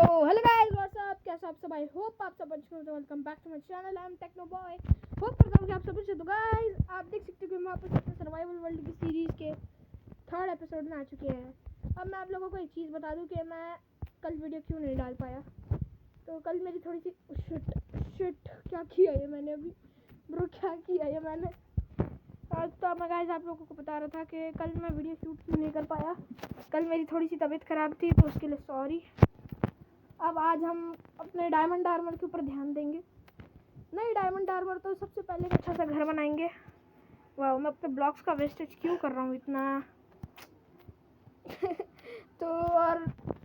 So hello guys what's up, कैसे आप सब? आई होप आप सब अच्छे हो। Welcome back to my channel. I am Techno Boy. Hope करता हूँ कि आप सब अच्छे हो। तो गाइस आप देख सकते हो कि हम वापस अपने सर्वाइवल वर्ल्ड की सीरीज़ के 3rd एपिसोड में आ चुके हैं। अब मैं आप लोगों को एक चीज़ बता दूँ कि मैं कल वीडियो क्यों नहीं डाल पाया। तो कल मेरी थोड़ी सी शिट क्या किया है मैंने अभी ब्रो, क्या किया है मैंने। तो मैं गाइस आप लोगों को बता रहा था कि कल मैं वीडियो शूट क्यों नहीं कर पाया। कल मेरी थोड़ी सी तबीयत ख़राब थी तो उसके लिए सॉरी। अब आज हम अपने डायमंड आर्मर के ऊपर ध्यान देंगे। नहीं डायमंड आर्मर तो सबसे पहले एक अच्छा सा घर बनाएंगे। वाह, मैं अपने ब्लॉक्स का वेस्टेज क्यों कर रहा हूँ इतना। तो और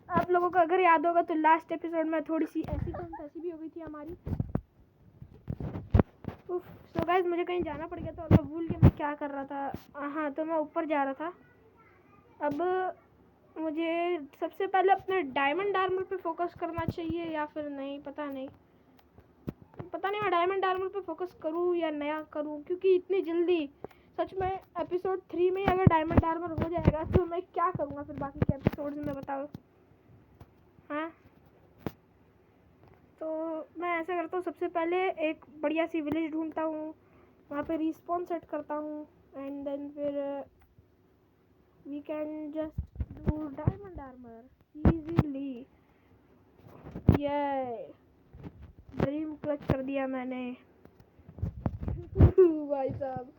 आप लोगों को अगर याद होगा तो लास्ट एपिसोड में थोड़ी सी ऐसी तैसी भी हो गई थी हमारी। तो गाइस मुझे कहीं जाना पड़ गया था और मैं भूल के मैं क्या कर रहा था। हाँ, तो मैं ऊपर जा रहा था। अब मुझे सबसे पहले अपने डायमंड आर्मर पे फोकस करना चाहिए या फिर नहीं, पता नहीं मैं डायमंड आर्मर पे फोकस करूँ या नया करूँ, क्योंकि इतनी जल्दी सच में एपिसोड 3 में अगर डायमंड आर्मर हो जाएगा तो मैं क्या करूँगा फिर बाकी के एपिसोड्स में, बताओ। हाँ, तो मैं ऐसा करता हूँ, सबसे पहले एक बढ़िया सी विलेज ढूंढता हूँ, वहाँ पे रिस्पॉन सेट करता हूँ एंड देन फिर we can just do diamond armour easily. ये ड्रीम क्लच कर दिया मैंने। भाई साहब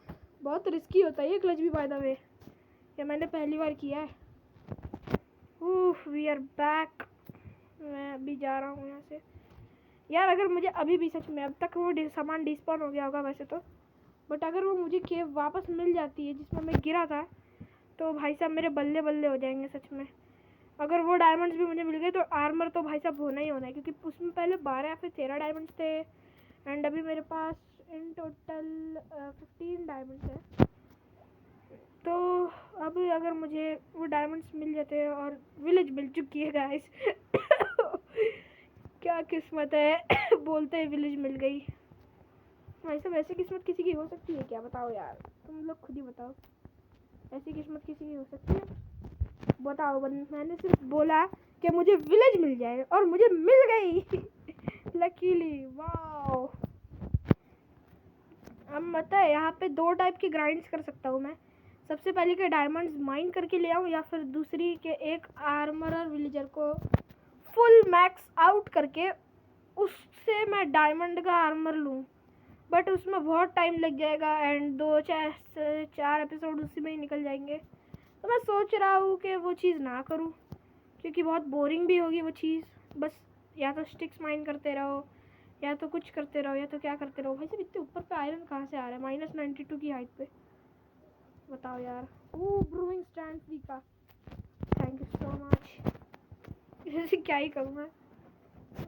बहुत रिस्की होता है ये क्लच भी, बाय द वे ये मैंने पहली बार किया है। We are back. मैं अभी जा रहा हूँ यहाँ से। यार अगर मुझे अभी भी सच में अब तक वो सामान डिस्पॉन हो गया होगा वैसे तो, बट अगर वो मुझे केव वापस मिल जाती है जिसमें मैं गिरा था तो भाई साहब मेरे बल्ले बल्ले हो जाएंगे सच में। अगर वो डायमंड्स भी मुझे मिल गए तो आर्मर तो भाई साहब होना ही होना है, क्योंकि उसमें पहले 12 या फिर 13 डायमंड्स थे एंड अभी मेरे पास इन टोटल 15 डायमंड्स है। तो अब अगर मुझे वो डायमंड्स मिल जाते हैं और विलेज मिल चुकी है गाइस। क्या किस्मत है। बोलते हैं विलेज मिल गई। वैसे वैसे किस्मत किसी की हो सकती है क्या, बताओ यार, तुम लोग खुद ही बताओ। ऐसी किस्मत किसी की हो सकती है, बताओ। मैंने सिर्फ बोला कि मुझे विलेज मिल जाए और मुझे मिल गई। Luckily, wow. अब मतलब यहाँ पे 2 टाइप की ग्राइंड्स कर सकता हूँ मैं। सबसे पहले के डायमंड्स माइन करके ले आऊँ या फिर दूसरी के एक आर्मरर विलेजर को फुल मैक्स आउट करके उससे मैं डायमंड का आर्मर लूँ, बट उसमें बहुत टाइम लग जाएगा एंड 2-4 एपिसोड उसी में ही निकल जाएंगे। तो मैं सोच रहा हूँ कि वो चीज़ ना करूँ, क्योंकि बहुत बोरिंग भी होगी वो चीज़। बस या तो स्टिक्स माइन करते रहो या तो कुछ करते रहो या तो क्या करते रहो। भाई साहब इतने ऊपर पे आयरन कहाँ से आ रहा है? -92 की हाइट पे, बताओ यार। ब्रूइंग स्टैंड फ्री का थैंक यू सो मच। जैसे क्या ही करूँ मैं,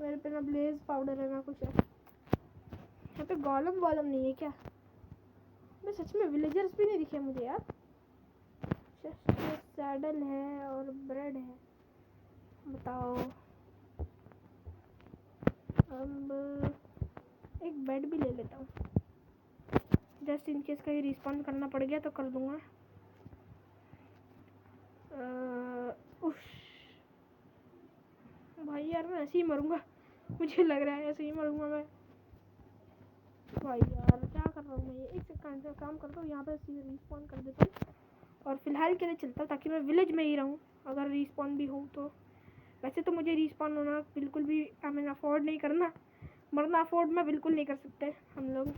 मेरे पे ना ब्लेज पाउडर है ना कुछ है। यहाँ पे गॉलम वॉलम नहीं है क्या? मैं सच में विलेजर्स भी नहीं दिखे मुझे यार। सैडल है और ब्रेड है, बताओ। अब एक बेड भी ले लेता हूँ, जस्ट इन केस कहीं रिस्पॉन्ड करना पड़ गया तो कर दूंगा। भाई यार मैं ऐसे ही मरूंगा, मुझे लग रहा है ऐसे ही मरूंगा मैं। भाई यार क्या कर रहा हूँ मैं? ये एक सेकंड से काम करता हूँ, यहाँ पे रिस्पॉन कर देता हूँ और फिलहाल के लिए चलता हूँ ताकि मैं विलेज में ही रहूँ अगर रिस्पॉन भी हूँ तो। वैसे तो मुझे रिस्पॉन होना बिल्कुल भी अफोर्ड नहीं करना, मरना अफोर्ड में बिल्कुल नहीं कर सकते हम लोग।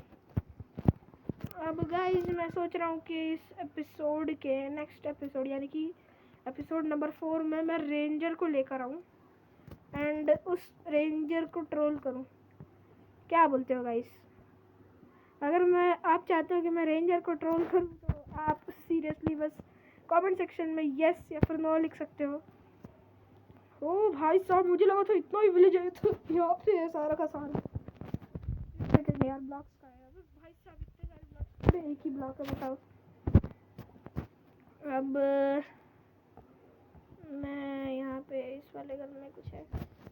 अब गाइस मैं सोच रहा हूँ कि इस एपिसोड के नेक्स्ट एपिसोड यानी कि एपिसोड नंबर 4 में मैं रेंजर को लेकर आऊँ एंड उस रेंजर को ट्रोल करूँ। क्या बोलते हो गाइस? अगर आप चाहते हो कि मैं रेंजर को ट्रोल करूँ तो आप सीरियसली बस कमेंट सेक्शन में यस या फिर नो लिख सकते हो। ओ भाई साहब मुझे लगा था इतना ही विलेज है तो यहाँ पे है सारा का सारा। यार ब्लॉक्स का है भाई साहब, इतने सारे ब्लॉक्स, एक ही ब्लॉक है, बताओ। अब मैं यहाँ पे इस वाले घर में कुछ है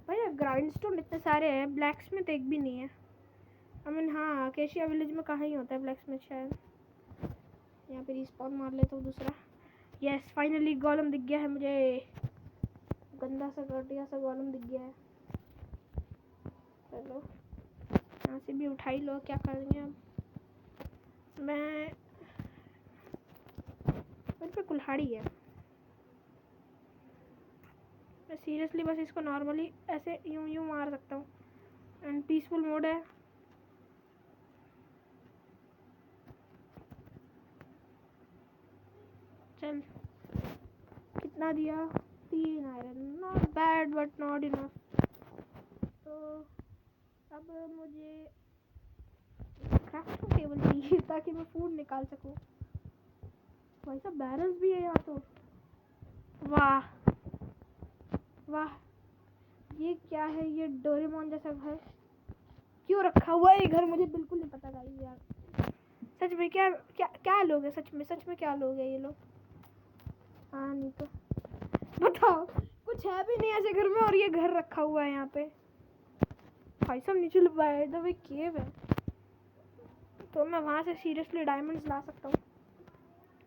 भाई। ग्राइंडस्टोन इतने सारे हैं, ब्लैक स्मिथ एक भी नहीं है। हाँ केशिया विलेज में कहाँ ही होता है ब्लैक स्मिथ शायद। यहाँ पे रिस्पॉन मार लेता हूँ दूसरा। यस फाइनली गॉलम दिख गया है मुझे, गंदा सा घटिया सा गॉलम दिख गया है। चलो यहाँ से भी उठा ही लो, क्या करेंगे अब। मेरे पे कुल्हाड़ी है। मैं सीरियसली बस इसको नॉर्मली ऐसे यूं मार सकता हूँ। एंड पीसफुल मोड है। चल कितना दिया? 3 iron, not bad but not enough. तो अब मुझे क्राफ्टिंग टेबल चाहिए ताकि मैं फूड निकाल सकूं। भाई साहब बैरल्स भी है यहाँ तो। वाह वाह, ये क्या है? ये डोरेमोन जैसा घर क्यों रखा हुआ है? ये घर मुझे बिल्कुल नहीं पता गाइस यार। सच में क्या क्या क्या लोग हैं? सच में क्या लोग हैं ये लोग? हाँ नहीं तो बताओ, कुछ है भी नहीं ऐसे घर में और ये घर रखा हुआ है यहाँ पे। भाई साहब नीचे बाय द वे केव है, तो मैं वहाँ से सीरियसली डायमंड्स ला सकता हूँ।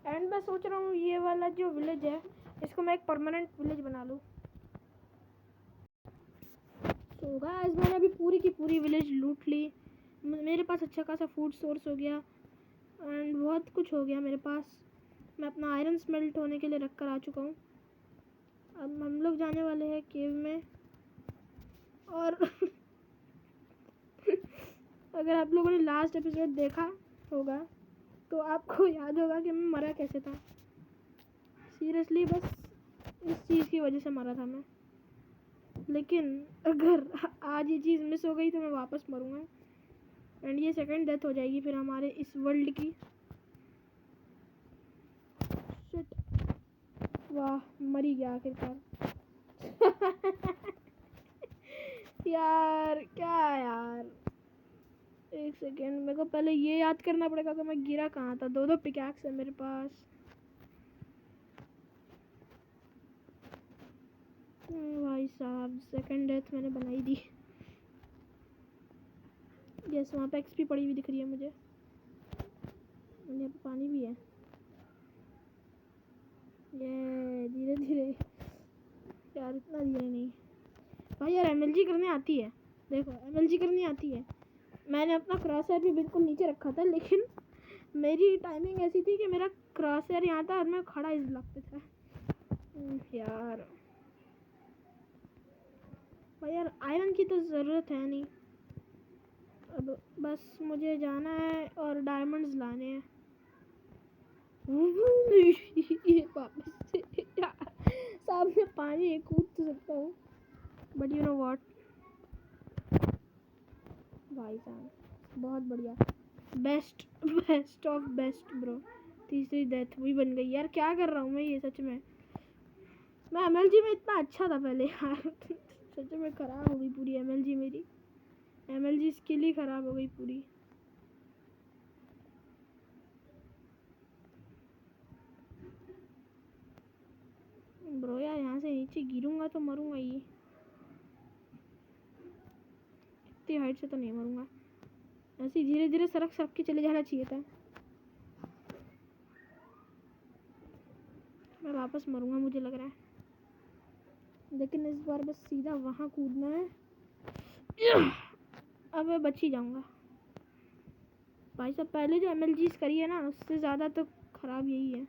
एंड मैं सोच रहा हूँ ये वाला जो विलेज है इसको मैं एक परमानेंट विलेज बना लूँ। तो गाइस मैंने अभी पूरी की पूरी विलेज लूट ली। मेरे पास अच्छा खासा फूड सोर्स हो गया एंड बहुत कुछ हो गया मेरे पास। मैं अपना आयरन स्मेल्ट होने के लिए रख कर आ चुका हूँ। अब हम लोग जाने वाले हैं केव में। और अगर आप लोगों ने लास्ट एपिसोड देखा होगा तो आपको याद होगा कि मैं मरा कैसे था। सीरियसली बस इस चीज़ की वजह से मरा था मैं। लेकिन अगर आज ये चीज़ मिस हो गई तो मैं वापस मरूंगा एंड ये सेकंड डेथ हो जाएगी फिर हमारे इस वर्ल्ड की। शिट, वाह मरी गया आखिरकार। यार क्या यार, एक सेकेंड, मेरे को पहले ये याद करना पड़ेगा कि मैं गिरा कहाँ था। 2 पिकैक्स है मेरे पास। भाई साहब सेकंड डेथ मैंने बनाई दी। यस, वहाँ पे एक्सपी पड़ी हुई दिख रही है मुझे। यहाँ पे पानी भी है। ये धीरे धीरे यार, इतना धीरे नहीं भाई यार। एमएलजी करने आती है, देखो एमएलजी करनी आती है। मैंने अपना क्रॉसहेयर भी बिल्कुल नीचे रखा था, लेकिन मेरी टाइमिंग ऐसी थी कि मेरा क्रॉसहेयर यहाँ था और मैं खड़ा इस ब्लॉक पे था। यार भाई यार, आयरन की तो ज़रूरत है नहीं। अब बस मुझे जाना है और डायमंड्स लाने हैं। ये वापस से यार सामने पानी है, कूद तो सकता हूँ बट यू नो व्हाट भाई साहब, बहुत बढ़िया, बेस्ट ऑफ बेस्ट ब्रो। तीसरी डेथ भी बन गई यार। क्या कर रहा हूँ मैं ये? सच में मैं एमएलजी में इतना अच्छा था पहले यार। सच में खराब हो गई पूरी एमएलजी मेरी। एमएलजी स्किल ही खराब हो गई पूरी। ब्रो यार यहाँ से नीचे गिरूंगा तो मरूंगा ही। इतनी हाइट से तो नहीं मरूंगा। ऐसे धीरे धीरे सरक सरक के चले जाना चाहिए था। मैं वापस मरूंगा मुझे लग रहा है, लेकिन इस बार बस सीधा वहाँ कूदना है। अब मैं बच ही जाऊंगा। भाई साहब पहले जो एमएलजीज करी है ना, उससे ज़्यादा तो ख़राब यही है।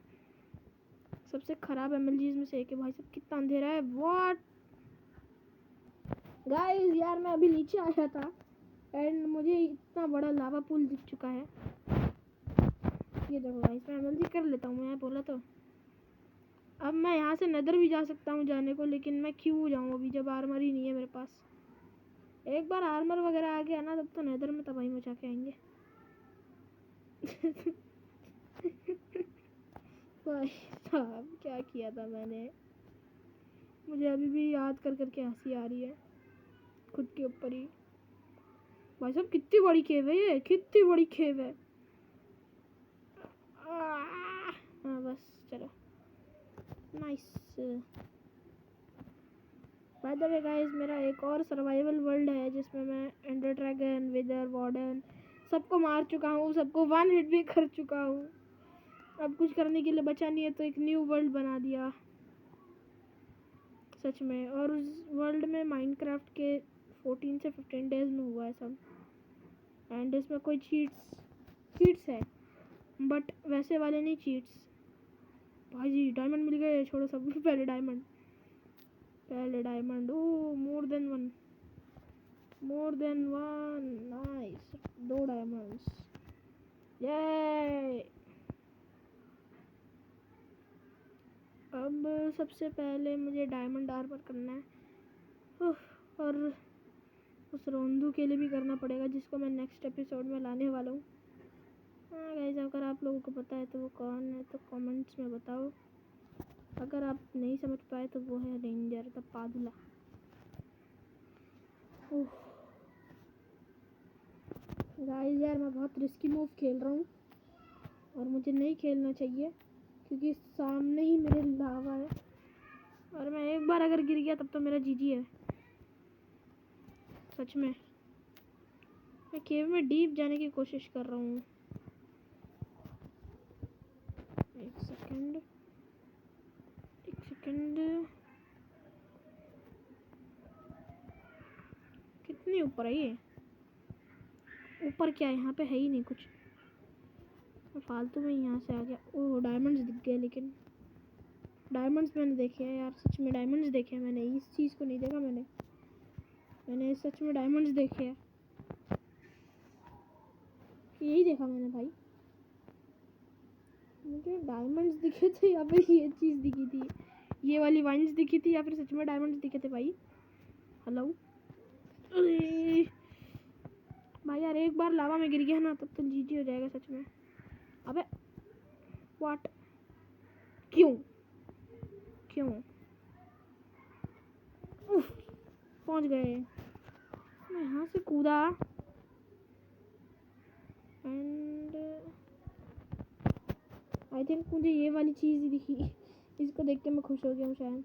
सबसे ख़राब एमएलजीज में से एक है। भाई साहब कितना अंधेरा है। व्हाट गाइस, यार मैं अभी नीचे आया था एंड मुझे इतना बड़ा लावा पूल दिख चुका है। ये देखो गाइस, मैं एमएलजी कर लेता हूँ, मैं बोला तो। अब मैं यहाँ से नदर भी जा सकता हूँ जाने को, लेकिन मैं क्यों जाऊँ अभी जब आर्मर ही नहीं है मेरे पास। एक बार आर्मर वगैरह आ गया ना, तब तो नदर में तबाही मचा के आएंगे। भाई साहब क्या किया था मैंने, मुझे अभी भी याद कर करके हंसी आ रही है खुद के ऊपर ही। भाई साहब कितनी बड़ी केव है ये, कितनी बड़ी केव है। हाँ बस चलो, nice. By the way guys, मेरा एक और सर्वाइवल वर्ल्ड है जिसमें मैं एंडर ड्रैगन, विदर, वार्डन सबको मार चुका हूँ, सबको 1 हिट भी कर चुका हूँ। अब कुछ करने के लिए बचा नहीं है, तो एक न्यू वर्ल्ड बना दिया सच में। और उस वर्ल्ड में माइनक्राफ्ट के 14 से 15 डेज में हुआ है सब। एंड इसमें कोई चीट्स है, बट वैसे वाले नहीं चीट्स। भाई जी डायमंड मिल गए, छोड़ो सब। पहले डायमंड ओ more than one nice, 2 diamonds, ये। अब सबसे पहले मुझे डायमंड आर्मर करना है, और उस रोंदू के लिए भी करना पड़ेगा, जिसको मैं नेक्स्ट एपिसोड में लाने वाला हूँ। हाँ गाइस, अगर आप लोगों को पता है तो वो कौन है तो कमेंट्स में बताओ। अगर आप नहीं समझ पाए तो वो है रेंजर द पादुला। गाइस यार मैं बहुत रिस्की मूव खेल रहा हूँ, और मुझे नहीं खेलना चाहिए, क्योंकि सामने ही मेरे लावा है, और मैं एक बार अगर गिर गया तब तो मेरा जीजी है। सच में मैं केव में डीप जाने की कोशिश कर रहा हूँ। एक सेकंड, कितनी ऊपर है ये? ऊपर क्या है? यहाँ पे है ही नहीं कुछ, फालतू में यहाँ से आ गया। ओह डायमंड्स दिख गए, लेकिन डायमंड्स मैंने देखे हैं यार, सच में डायमंड्स देखे हैं मैंने। इस चीज़ को नहीं देखा मैंने सच में डायमंड्स देखे हैं, यही देखा मैंने भाई। मुझे डायमंड्स दिखे थे या फिर ये चीज़ दिखी थी, ये वाली वाइन्स दिखी थी, या फिर सच में डायमंड्स दिखे थे भाई? हेलो, अरे भाई यार एक बार लावा में गिर गया ना तब तो जीजी हो जाएगा सच में। अबे व्हाट, क्यों पहुंच गए। मैं यहाँ से कूदा, एंड आई थिंक मुझे ये वाली चीज़ ही दिखी, इसको देख के मैं खुश हो गया हूँ शायद।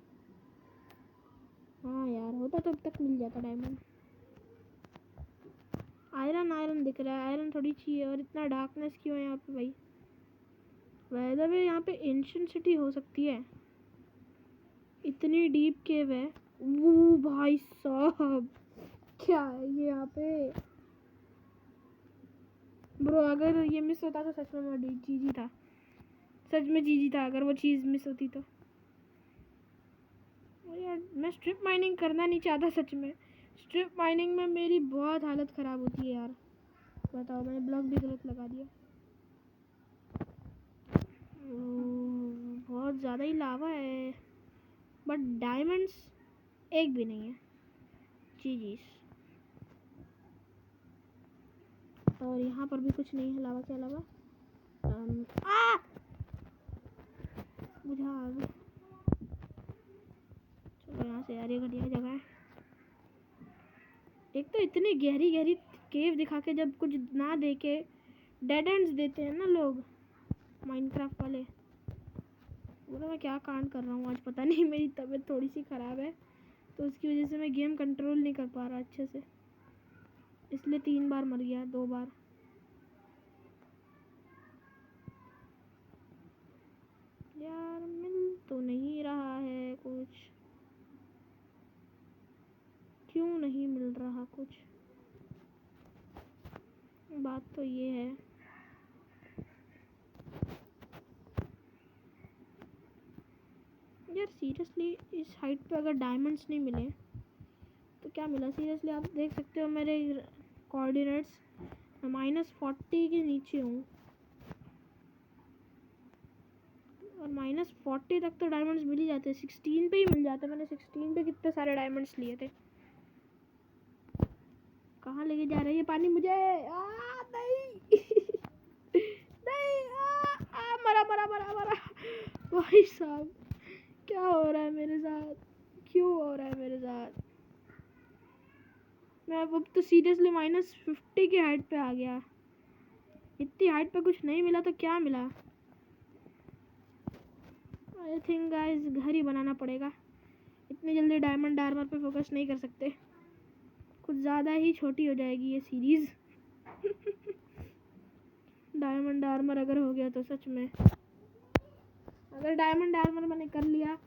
हाँ यार होता तो अब तक मिल जाता डायमंड। आयरन दिख रहा है, आयरन थोड़ी चाहिए। और इतना डार्कनेस क्यों है यहाँ पे भाई? वैसे भी यहाँ पे एंशिएंट सिटी हो सकती है, इतनी डीप केव है। वो भाई साहब क्या है ये यहाँ पे? ब्रो अगर ये मिस होता तो सच में मैं जीजी था, सच में जीजी था अगर वो चीज़ मिस होती तो। यार मैं स्ट्रिप माइनिंग करना नहीं चाहता सच में। स्ट्रिप माइनिंग में मेरी बहुत हालत ख़राब होती है यार। बताओ, मैंने ब्लॉक भी गलत लगा दिया। बहुत ज़्यादा ही लावा है, बट डायमंड्स एक भी नहीं है। जी और यहाँ पर भी कुछ नहीं है लावा के अलावा। बुझा आ गया। चलो यहाँ से यार, ये घटिया जगह है। एक तो इतनी गहरी गहरी केव दिखा के जब कुछ ना दे के डेड एंड्स देते हैं ना लोग, माइनक्राफ्ट वाले। बोला मैं क्या कांड कर रहा हूँ आज, पता नहीं मेरी तबीयत थोड़ी सी ख़राब है तो उसकी वजह से मैं गेम कंट्रोल नहीं कर पा रहा अच्छे से, इसलिए 3 बार मर गया, 2 बार। यार मिल तो नहीं रहा है कुछ, क्यों नहीं मिल रहा कुछ? बात तो ये है। यार सीरियसली इस हाइट पे अगर डायमंड्स नहीं मिले तो क्या मिला? सीरियसली आप देख सकते हो मेरे कोऑर्डिनेट्स, -40 के नीचे हूँ, और -40 तक तो डायमंड्स मिल ही जाते हैं। 16 पे ही मिल जाते। मैंने 16 पे कितने सारे डायमंड्स लिए थे। कहाँ लेके जा रहा है ये पानी मुझे? नहीं नहीं, मरा भाई साहब, क्या हो रहा है मेरे साथ? क्यों हो रहा है मेरे साथ? मैं अब तो सीरियसली -50 की हाइट पे आ गया। इतनी हाइट पे कुछ नहीं मिला तो क्या मिला? आई थिंक गाइस घर ही बनाना पड़ेगा। इतनी जल्दी डायमंड आर्मर पे फोकस नहीं कर सकते, कुछ ज़्यादा ही छोटी हो जाएगी ये सीरीज़। डायमंड आर्मर अगर हो गया तो सच में, अगर डायमंड आर्मर मैंने कर लिया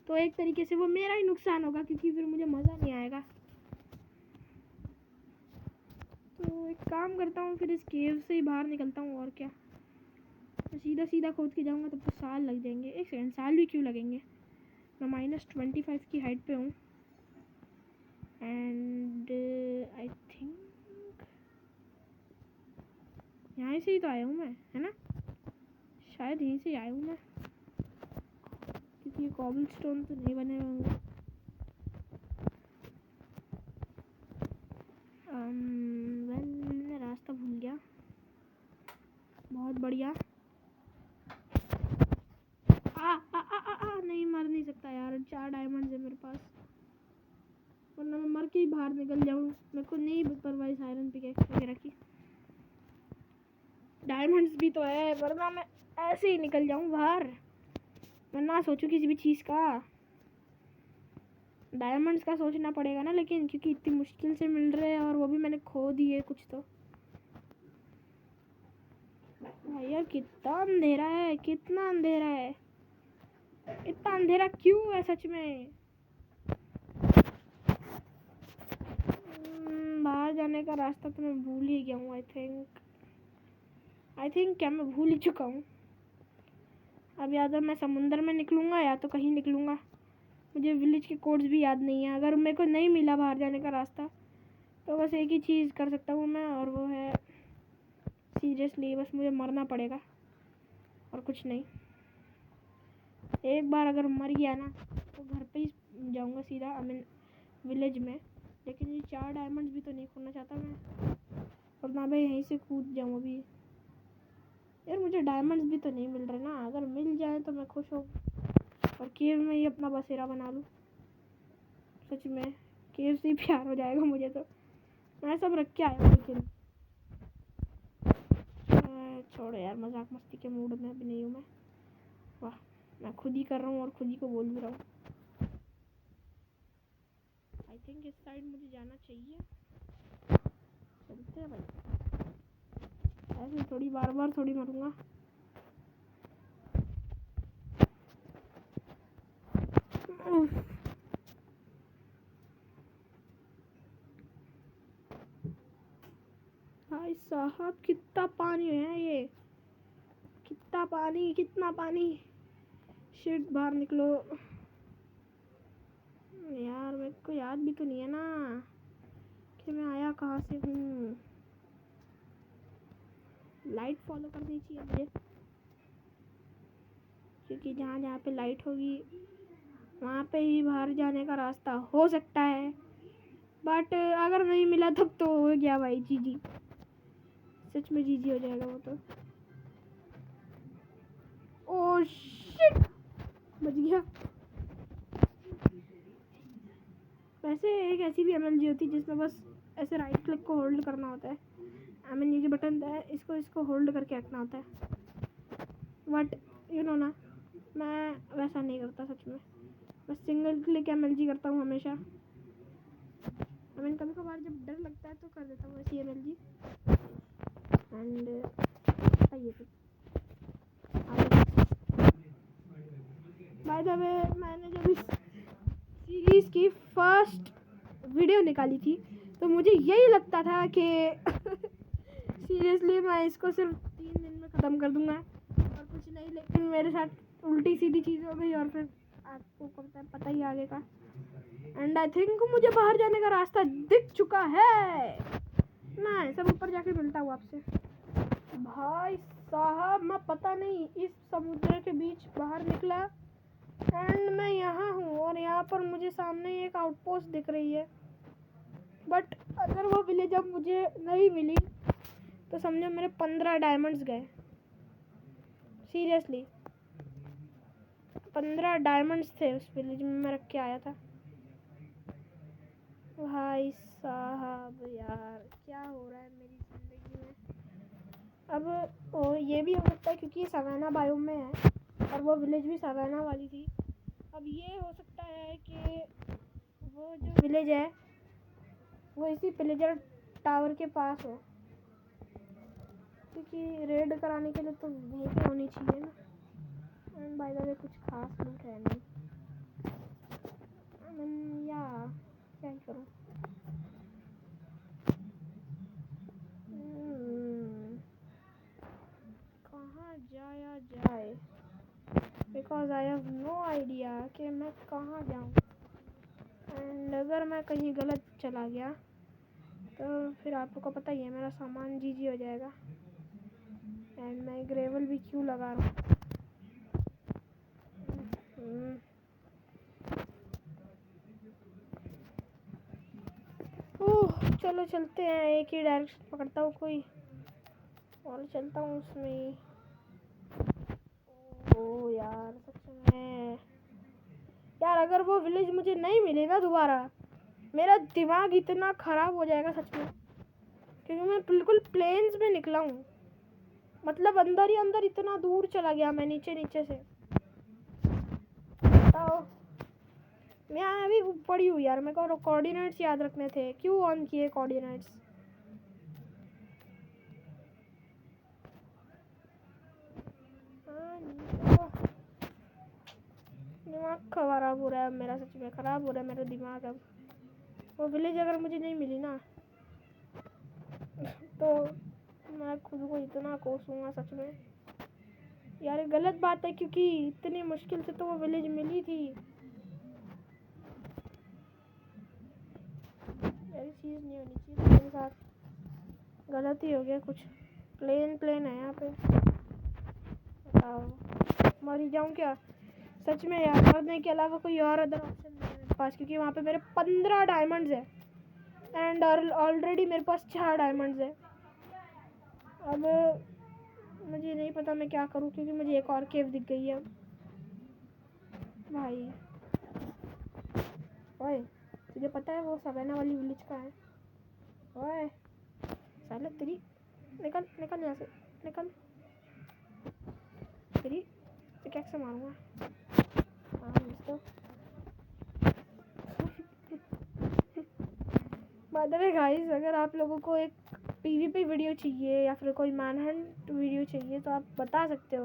तो एक तरीके से वो मेरा ही नुकसान होगा, क्योंकि फिर मुझे मज़ा नहीं आएगा। काम करता हूँ, फिर इस केव से ही बाहर निकलता हूँ। और क्या, सीधा सीधा खोद के जाऊँगा तब तो साल लग जाएंगे। एक सेकंड, साल भी क्यों लगेंगे, मैं -25 की हाइट पे हूँ। एंड आई थिंक यहाँ से ही तो आया हूँ मैं, है ना? शायद यहीं से आया हूँ मैं, क्योंकि कॉबल स्टोन तो नहीं बने हुए होंगे। मैं रास्ता भूल गया। बहुत बढ़िया। नहीं, मर नहीं सकता यार, 4 डायमंड्स है मेरे पास, वरना मैं मर के ही बाहर निकल जाऊँ। मेरे को नहीं परवाह इस आयरन पिकैक्स वगैरह की, डायमंड्स भी तो है, वरना मैं ऐसे ही निकल जाऊँ बाहर। मैं ना सोचूं किसी भी चीज़ का, डायमंड्स का सोचना पड़ेगा ना, लेकिन क्योंकि इतनी मुश्किल से मिल रहे हैं और वो भी मैंने खो दिए कुछ तो। भाई यार कितना अंधेरा है, कितना अंधेरा है, इतना अंधेरा क्यों है सच में? बाहर जाने का रास्ता तो मैं भूल ही गया हूँ। आई थिंक क्या मैं भूल ही चुका हूँ। अब या तो मैं समुंदर में निकलूँगा या तो कहीं निकलूँगा। मुझे विलेज के कोड्स भी याद नहीं है। अगर मेरे को नहीं मिला बाहर जाने का रास्ता तो बस एक ही चीज़ कर सकता हूँ मैं, और वो है सीरियसली बस मुझे मरना पड़ेगा और कुछ नहीं। एक बार अगर मर गया ना तो घर पे ही जाऊँगा सीधा, आई मीन विलेज में। लेकिन ये 4 डायमंड्स भी तो नहीं खोना चाहता मैं, और ना मैं यहीं से कूद जाऊँ अभी। यार मुझे डायमंड्स भी तो नहीं मिल रहे ना, अगर मिल जाए तो मैं खुश हूँ और केव में ही अपना बसेरा बना लूँ। सच में केव से ही प्यार हो जाएगा मुझे तो। मैं सब रख के आया हूँ, लेकिन छोड़ो यार, मजाक मस्ती के मूड में भी नहीं हूँ मैं। वाह, मैं खुद ही कर रहा हूँ और खुद ही को बोल भी रहा हूँ। आई थिंक इस साइड मुझे जाना चाहिए। चलते हैं भाई, ऐसे थोड़ी बार बार थोड़ी मरूंगा। भाई साहब कितना पानी है ये, कितना पानी, कितना पानी। शिट, बाहर निकलो यार, मेरे को याद भी तो नहीं है ना कि मैं आया कहाँ से हूँ। लाइट फॉलो करनी चाहिए मुझे, क्योंकि जहाँ जहाँ पे लाइट होगी वहाँ पे ही बाहर जाने का रास्ता हो सकता है। बट अगर नहीं मिला तब तो हो गया भाई, जीजी, सच में जीजी हो जाएगा वो तो। ओह शिट, बच गया। वैसे एक ऐसी भी एमएलजी होती है जिसमें बस ऐसे राइट क्लिक को होल्ड करना होता है। आई मीन ये जो बटन है इसको होल्ड करके रखना होता है। बट यू नो ना, मैं वैसा नहीं करता सच में, बस सिंगल क्लिक एमएलजी करता हूँ हमेशा। आई मीन कभी कभार जब डर लगता है तो कर देता हूँ ऐसी एमएलजी। एंड ये बाय द वे, मैंने जब इस सीरीज़ की फर्स्ट वीडियो निकाली थी तो मुझे यही लगता था कि सीरियसली मैं इसको सिर्फ 3 दिन में ख़त्म कर दूंगा और कुछ नहीं, लेकिन मेरे साथ उल्टी सीधी चीज़ हो गई और फिर आपको पता ही आगे का। एंड आई थिंक मुझे बाहर जाने का रास्ता दिख चुका है ना, सब ऊपर जाके मिलता हूँ आपसे। भाई साहब, मैं पता नहीं इस समुद्र के बीच बाहर निकला एंड मैं यहाँ हूँ और यहाँ पर मुझे सामने एक आउटपोस्ट दिख रही है। बट अगर वो विलेज अब मुझे नहीं मिली तो समझो मेरे 15 डायमंड्स गए। सीरियसली 15 डायमंड्स थे उस विलेज में मैं रख के आया था। भाई साहब यार क्या हो रहा है मेरी ज़िंदगी में। अब ये भी हो सकता है क्योंकि सवाना बायोम में है और वो विलेज भी सवाना वाली थी। अब ये हो सकता है कि वो जो विलेज है वो इसी पिलेजर टावर के पास हो, क्योंकि रेड कराने के लिए तो वहीं पे होनी चाहिए ना। एंड बाय द वे कुछ खास लूट है नहीं। या क्या करूँ, because I have no idea कि मैं कहाँ जाऊँ। एंड अगर मैं कहीं गलत चला गया तो फिर आप लोग को पता ही है मेरा सामान जीजी हो जाएगा। एंड मैं ग्रेवल भी क्यों लगा रहा हूँ। चलो चलते हैं, एक ही डायरेक्शन पकड़ता हूँ कोई और चलता हूँ उसमें। ओ यार सच में यार, अगर वो विलेज मुझे नहीं मिले ना दोबारा, मेरा दिमाग इतना ख़राब हो जाएगा सच में, क्योंकि मैं बिल्कुल प्लेन्स में निकला हूँ। मतलब अंदर ही अंदर इतना दूर चला गया मैं, नीचे नीचे से। बताओ, मैं अभी पड़ी हूँ यार, मेरे को कोऑर्डिनेट्स याद रखने थे। क्यों ऑन किए कोऑर्डिनेट्स? दिमाग खराब हो रहा है मेरा, सच में ख़राब हो रहा है मेरा दिमाग। अब वो विलेज अगर मुझे नहीं मिली ना तो मैं खुद को इतना कोसूंगा सच में यार। ये गलत बात है, क्योंकि इतनी मुश्किल से तो वो विलेज मिली थी। ऐसी चीज़ नहीं होनी चाहिए मेरे साथ, गलत ही हो गया कुछ। प्लेन है यहाँ पे। बताओ, मर जाऊँ क्या सच में यार? मरने के अलावा कोई और अदर ऑप्शन नहीं है मेरे पास, क्योंकि वहाँ पे मेरे 15 डायमंड्स है एंड ऑलरेडी मेरे पास 4 डायमंड्स है। अब मुझे नहीं पता मैं क्या करूँ, क्योंकि मुझे एक और केव दिख गई है अब। भाई ओए, तुझे पता है वो सवेना वाली विलेज का है? ओए साले तेरी, निकल निकल यहाँ से, निकल। तेरी पिकैक्स से मारूंगा। हाँ दोस्तों, बाय द वे गाइस, अगर आप लोगों को एक पीवीपी वीडियो चाहिए या फिर कोई मैनहंट वीडियो चाहिए तो आप बता सकते हो।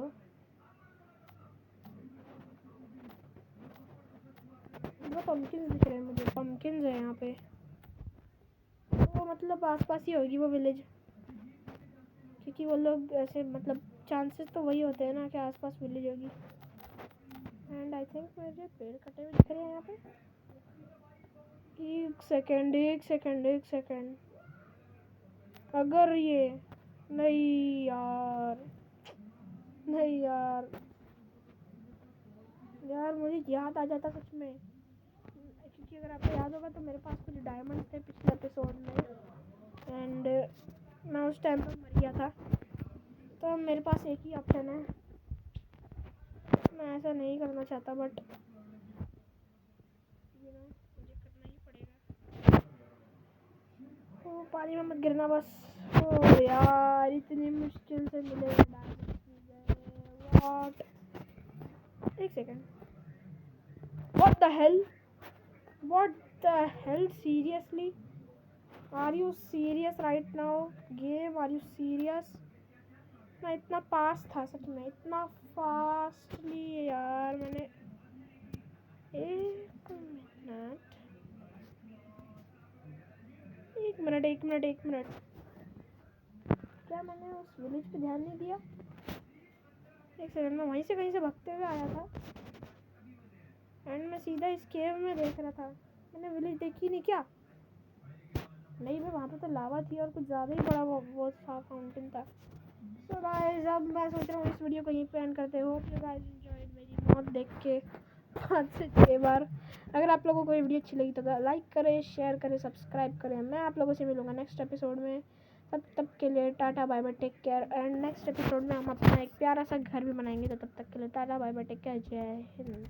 वो पम्पकिंस दिख रहे हैं मुझे, पम्पकिंस है यहाँ पे। वो मतलब आसपास ही होगी वो विलेज, क्योंकि वो लोग ऐसे मतलब चांसेस तो वही होते हैं ना कि आसपास विलेज होगी। एंड आई थिंक मुझे पेड़ कटे हुए दिख रहे हैं यहाँ पे। एक सेकंड, अगर ये नहीं यार मुझे याद आ जाता सच में, क्योंकि अगर आपको याद होगा तो मेरे पास कुछ डायमंड थे पिछले एपिसोड में एंड मैं उस टाइम पर मर गया था। तो मेरे पास एक ही ऑप्शन है, मैं ऐसा नहीं करना चाहता बट मुझे करना ही पड़ेगा। तो पानी में मत गिरना बस। ओ यार, इतनी मुश्किल से मिले व्हाट। एक second, what the hell seriously, are you serious right now game? Are you serious? मैं इतना पास था सच में, इतना फास्टली यार। मैंने एक मिनट, क्या मैंने उस विलेज पे ध्यान नहीं दिया? एक सेकंड, मैं वहीं से कहीं से भागते हुए आया था एंड मैं सीधा इस केव में देख रहा था। मैंने विलेज देखी नहीं क्या? नहीं, मैं वहाँ पे तो लावा थी और कुछ ज़्यादा ही बड़ा वो था, फाउंटेन था। तो गाइस, अब मैं सोच रहा हूँ इस वीडियो को यहीं पे एंड करते हो। यू गाइस एंजॉयड मेरी मौत देख के 5 से 6 बार। अगर आप लोगों को ये वीडियो अच्छी लगी तो लाइक करें, शेयर करें, सब्सक्राइब करें। मैं आप लोगों से मिलूँगा नेक्स्ट एपिसोड में। तब के लिए tata bye bye, take care. And next episode में हम अपना एक प्यारा सा घर भी बनाएंगे। तो तब तक के लिए tata bye bye, take care, जय हिंद।